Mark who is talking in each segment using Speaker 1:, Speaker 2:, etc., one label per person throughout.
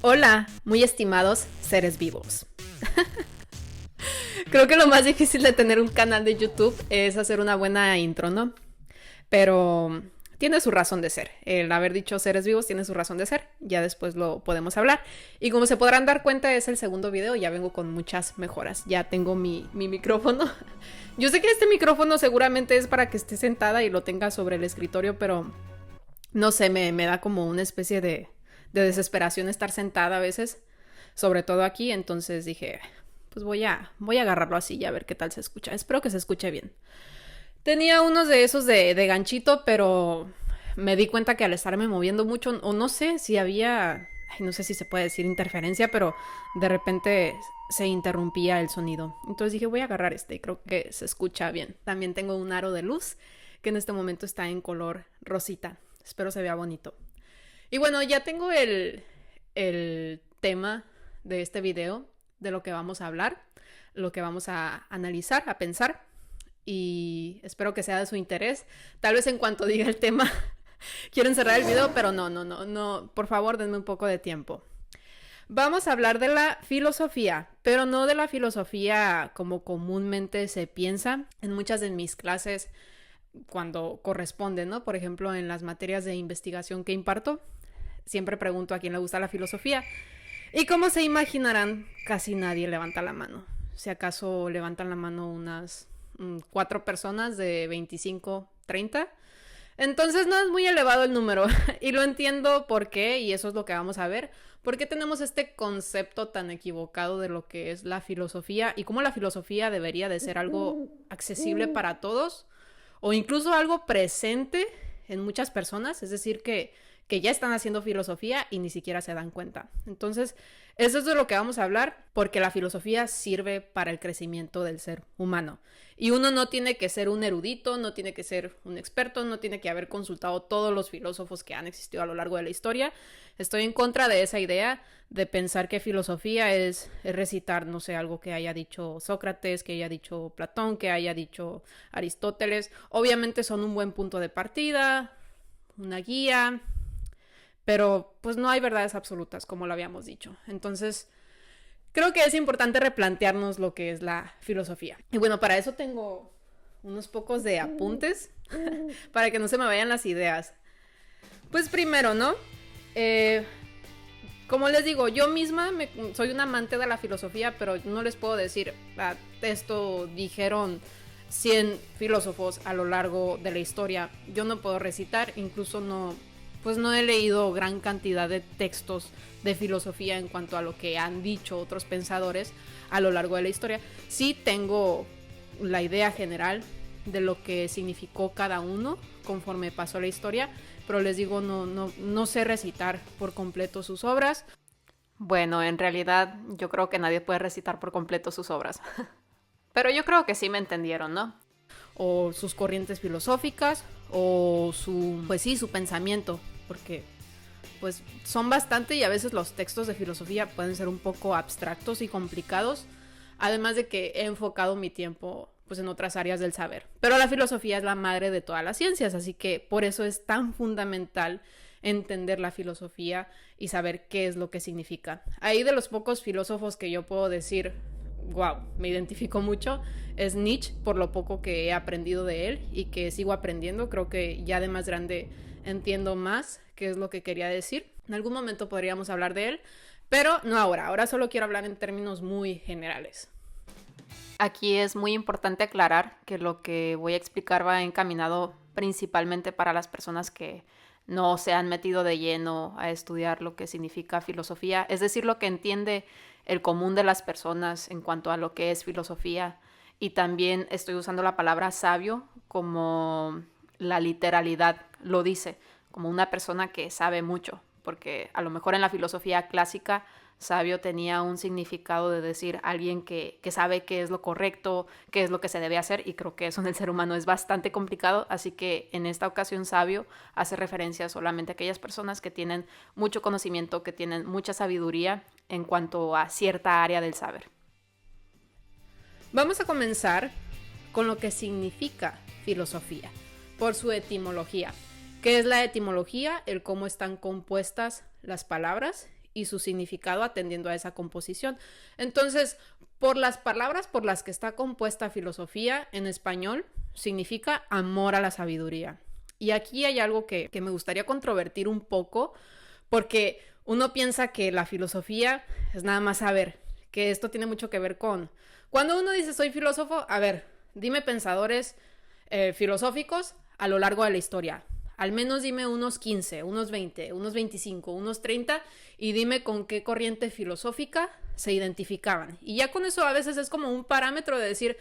Speaker 1: Hola, muy estimados seres vivos. Creo que lo más difícil de tener un canal de YouTube es hacer una buena intro, ¿no? Pero tiene su razón de ser. El haber dicho seres vivos tiene su razón de ser. Ya después lo podemos hablar. Y como se podrán dar cuenta, es el segundo video. Ya vengo con muchas mejoras. Ya tengo mi micrófono. Yo sé que este micrófono seguramente es para que esté sentada y lo tenga sobre el escritorio, pero no sé, me da como una especie de desesperación estar sentada a veces, sobre todo aquí. Entonces dije, pues voy a agarrarlo así y a ver qué tal se escucha. Espero que se escuche bien. Tenía unos de esos de ganchito, pero me di cuenta que al estarme moviendo mucho, o no sé si había, no sé si se puede decir interferencia, pero de repente se interrumpía el sonido. Entonces dije, voy a agarrar este y creo que se escucha bien. También tengo un aro de luz que en este momento está en color rosita. Espero se vea bonito. Y bueno, ya tengo el tema de este video, de lo que vamos a hablar, lo que vamos a analizar, a pensar, y espero que sea de su interés. Tal vez en cuanto diga el tema quiero cerrar el video, pero no, por favor denme un poco de tiempo. Vamos a hablar de la filosofía, pero no de la filosofía como comúnmente se piensa en muchas de mis clases cuando corresponde, ¿no? Por ejemplo, en las materias de investigación que imparto, siempre pregunto a quién le gusta la filosofía. Y como se imaginarán, casi nadie levanta la mano. Si acaso levantan la mano unas 4 personas de 25, 30. Entonces no es muy elevado el número. Y lo entiendo por qué, y eso es lo que vamos a ver. ¿Por qué tenemos este concepto tan equivocado de lo que es la filosofía y cómo la filosofía debería de ser algo accesible para todos o incluso algo presente en muchas personas? Es decir, que ya están haciendo filosofía y ni siquiera se dan cuenta. Entonces, eso es de lo que vamos a hablar, porque la filosofía sirve para el crecimiento del ser humano. Y uno no tiene que ser un erudito, no tiene que ser un experto, no tiene que haber consultado todos los filósofos que han existido a lo largo de la historia. Estoy en contra de esa idea de pensar que filosofía es recitar, no sé, algo que haya dicho Sócrates, que haya dicho Platón, que haya dicho Aristóteles. Obviamente son un buen punto de partida, una guía, pero pues no hay verdades absolutas, como lo habíamos dicho. Entonces, creo que es importante replantearnos lo que es la filosofía. Y bueno, para eso tengo unos pocos de apuntes, para que no se me vayan las ideas. Pues primero, ¿no? Como les digo, yo misma soy una amante de la filosofía, pero no les puedo decir, esto dijeron 100 filósofos a lo largo de la historia. Yo no puedo recitar, incluso pues no he leído gran cantidad de textos de filosofía en cuanto a lo que han dicho otros pensadores a lo largo de la historia. Sí tengo la idea general de lo que significó cada uno conforme pasó la historia, pero les digo, no sé recitar por completo sus obras. Bueno, en realidad yo creo que nadie puede recitar por completo sus obras. Pero yo creo que sí me entendieron, ¿no? O sus corrientes filosóficas, o pues sí, su pensamiento, porque pues son bastante y a veces los textos de filosofía pueden ser un poco abstractos y complicados, además de que he enfocado mi tiempo pues en otras áreas del saber. Pero la filosofía es la madre de todas las ciencias, así que por eso es tan fundamental entender la filosofía y saber qué es lo que significa. Ahí de los pocos filósofos que yo puedo decir, wow, me identifico mucho, es Nietzsche, por lo poco que he aprendido de él y que sigo aprendiendo. Creo que ya de más grande entiendo más qué es lo que quería decir. En algún momento podríamos hablar de él, pero no ahora. Ahora solo quiero hablar en términos muy generales. Aquí es muy importante aclarar que lo que voy a explicar va encaminado principalmente para las personas que no se han metido de lleno a estudiar lo que significa filosofía, es decir, lo que entiende el común de las personas en cuanto a lo que es filosofía. Y también estoy usando la palabra sabio como la literalidad lo dice, como una persona que sabe mucho, porque a lo mejor en la filosofía clásica sabio tenía un significado de decir alguien que sabe qué es lo correcto, qué es lo que se debe hacer, y creo que eso en el ser humano es bastante complicado, así que en esta ocasión sabio hace referencia solamente a aquellas personas que tienen mucho conocimiento, que tienen mucha sabiduría en cuanto a cierta área del saber. Vamos a comenzar con lo que significa filosofía, por su etimología. ¿Qué es la etimología? El cómo están compuestas las palabras y su significado atendiendo a esa composición. Entonces, por las palabras por las que está compuesta filosofía en español, significa amor a la sabiduría. Y aquí hay algo que me gustaría controvertir un poco, porque uno piensa que la filosofía es nada más saber, que esto tiene mucho que ver con... Cuando uno dice soy filósofo, a ver, dime pensadores filosóficos a lo largo de la historia. Al menos dime unos 15, unos 20, unos 25, unos 30 y dime con qué corriente filosófica se identificaban. Y ya con eso a veces es como un parámetro de decir,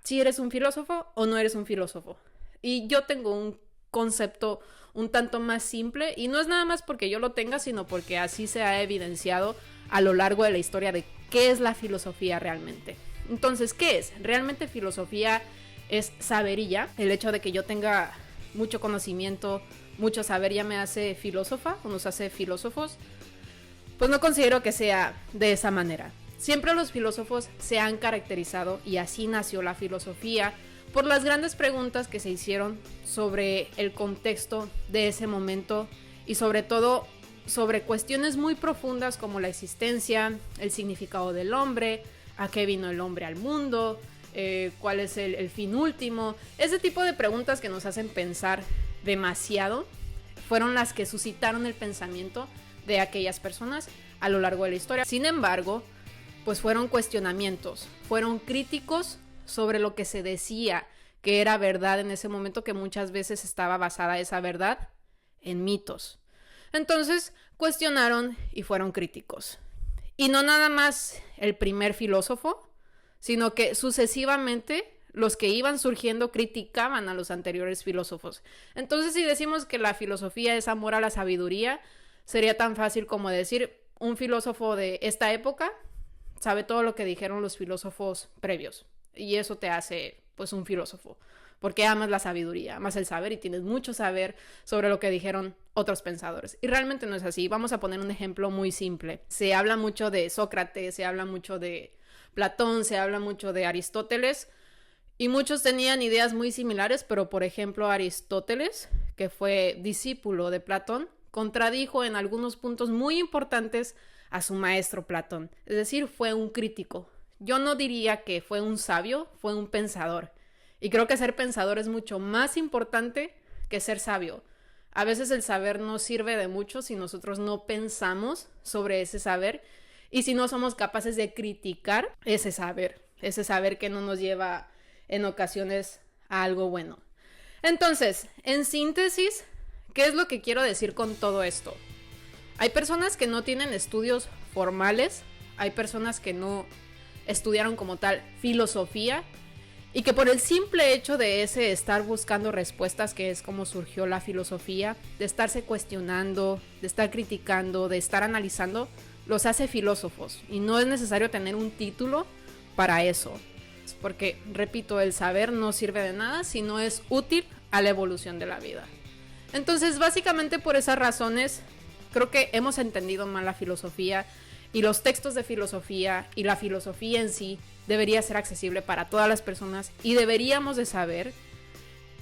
Speaker 1: si eres un filósofo o no eres un filósofo. Y yo tengo un concepto un tanto más simple y no es nada más porque yo lo tenga, sino porque así se ha evidenciado a lo largo de la historia de qué es la filosofía realmente. Entonces, ¿qué es? Realmente filosofía es saber y ya. El hecho de que yo tenga mucho conocimiento, mucho saber ya me hace filósofa o nos hace filósofos, pues no considero que sea de esa manera. Siempre los filósofos se han caracterizado, y así nació la filosofía, por las grandes preguntas que se hicieron sobre el contexto de ese momento y sobre todo sobre cuestiones muy profundas como la existencia, el significado del hombre, a qué vino el hombre al mundo, cuál es el fin último. Ese tipo de preguntas que nos hacen pensar demasiado fueron las que suscitaron el pensamiento de aquellas personas a lo largo de la historia. Sin embargo, pues fueron cuestionamientos, fueron críticos sobre lo que se decía que era verdad en ese momento, que muchas veces estaba basada esa verdad en mitos. Entonces cuestionaron y fueron críticos. Y no nada más el primer filósofo, sino que sucesivamente los que iban surgiendo criticaban a los anteriores filósofos. Entonces, si decimos que la filosofía es amor a la sabiduría, sería tan fácil como decir, un filósofo de esta época sabe todo lo que dijeron los filósofos previos. Y eso te hace, pues, un filósofo. Porque amas la sabiduría, amas el saber y tienes mucho saber sobre lo que dijeron otros pensadores. Y realmente no es así. Vamos a poner un ejemplo muy simple. Se habla mucho de Sócrates, se habla mucho de Platón, se habla mucho de Aristóteles, y muchos tenían ideas muy similares, pero por ejemplo Aristóteles, que fue discípulo de Platón, contradijo en algunos puntos muy importantes a su maestro Platón. Es decir, fue un crítico. Yo no diría que fue un sabio, fue un pensador. Y creo que ser pensador es mucho más importante que ser sabio. A veces el saber no sirve de mucho si nosotros no pensamos sobre ese saber y si no somos capaces de criticar ese saber que no nos lleva en ocasiones a algo bueno. Entonces, en síntesis, ¿qué es lo que quiero decir con todo esto? Hay personas que no tienen estudios formales, hay personas que no estudiaron como tal filosofía y que por el simple hecho de ese estar buscando respuestas, que es como surgió la filosofía, de estarse cuestionando, de estar criticando, de estar analizando, los hace filósofos. Y no es necesario tener un título para eso, porque, repito, el saber no sirve de nada si no es útil a la evolución de la vida. Entonces, básicamente por esas razones, creo que hemos entendido mal la filosofía, y los textos de filosofía y la filosofía en sí debería ser accesible para todas las personas, y deberíamos de saber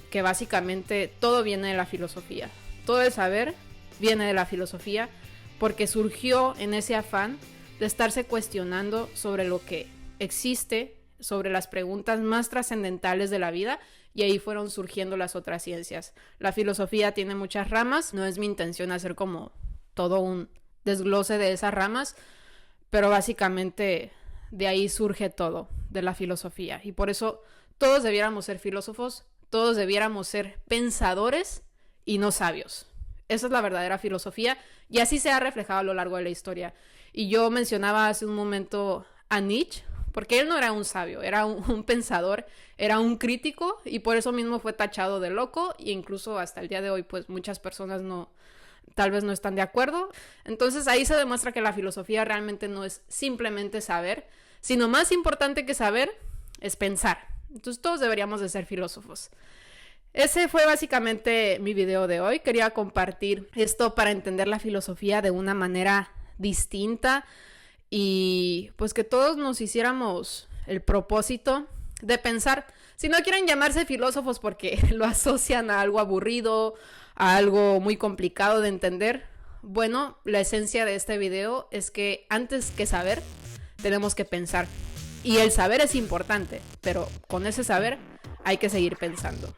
Speaker 1: que básicamente todo viene de la filosofía. Todo el saber viene de la filosofía porque surgió en ese afán de estarse cuestionando sobre lo que existe, sobre las preguntas más trascendentales de la vida, y ahí fueron surgiendo las otras ciencias. La filosofía tiene muchas ramas, no es mi intención hacer como todo un desglose de esas ramas, pero básicamente de ahí surge todo, de la filosofía. Y por eso todos debiéramos ser filósofos, todos debiéramos ser pensadores y no sabios. Esa es la verdadera filosofía, y así se ha reflejado a lo largo de la historia. Y yo mencionaba hace un momento a Nietzsche, porque él no era un sabio, era un pensador, era un crítico, y por eso mismo fue tachado de loco, e incluso hasta el día de hoy pues muchas personas tal vez no están de acuerdo. Entonces ahí se demuestra que la filosofía realmente no es simplemente saber, sino más importante que saber es pensar. Entonces todos deberíamos de ser filósofos. Ese fue básicamente mi video de hoy. Quería compartir esto para entender la filosofía de una manera distinta y pues que todos nos hiciéramos el propósito de pensar. Si no quieren llamarse filósofos porque lo asocian a algo aburrido, a algo muy complicado de entender, Bueno, la esencia de este video es que antes que saber, tenemos que pensar. Y el saber es importante, pero con ese saber hay que seguir pensando.